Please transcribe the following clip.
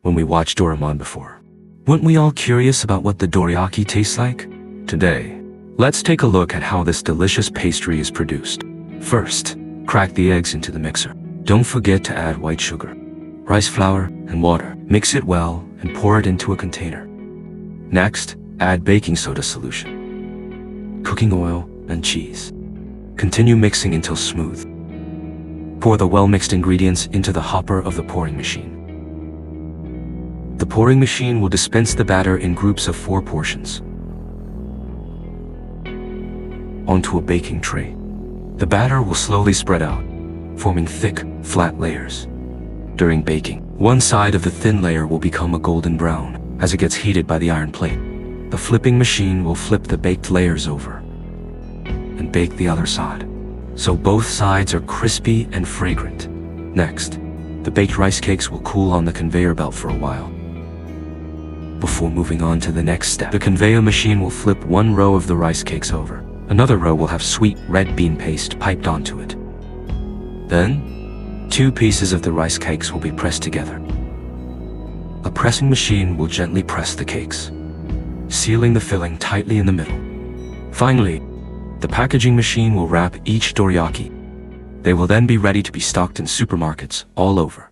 when we watched Doraemon before. Weren't we all curious about what the dorayaki tastes like? Today, let's take a look at how this delicious pastry is produced. First, crack the eggs into the mixer. Don't forget to add white sugar, rice flour, and water. Mix it well and pour it into a container. Next, add baking soda solution, cooking oil, and cheese. Continue mixing until smooth. Pour the well-mixed ingredients into the hopper of the pouring machine. The pouring machine will dispense the batter in groups of 4 portions onto a baking tray. The batter will slowly spread out, forming thick, flat layers. During baking, one side of the thin layer will become a golden brown as it gets heated by the iron plate. The flipping machine will flip the baked layers over and bake the other side, so both sides are crispy and fragrant. Next, the baked rice cakes will cool on the conveyor belt for a while. Before moving on to the next step, the conveyor machine will flip one row of the rice cakes over. Another row will have sweet red bean paste piped onto it. Then, 2 pieces of the rice cakes will be pressed together. A pressing machine will gently press the cakes, sealing the filling tightly in the middle. Finally, the packaging machine will wrap each dorayaki. They will then be ready to be stocked in supermarkets all over.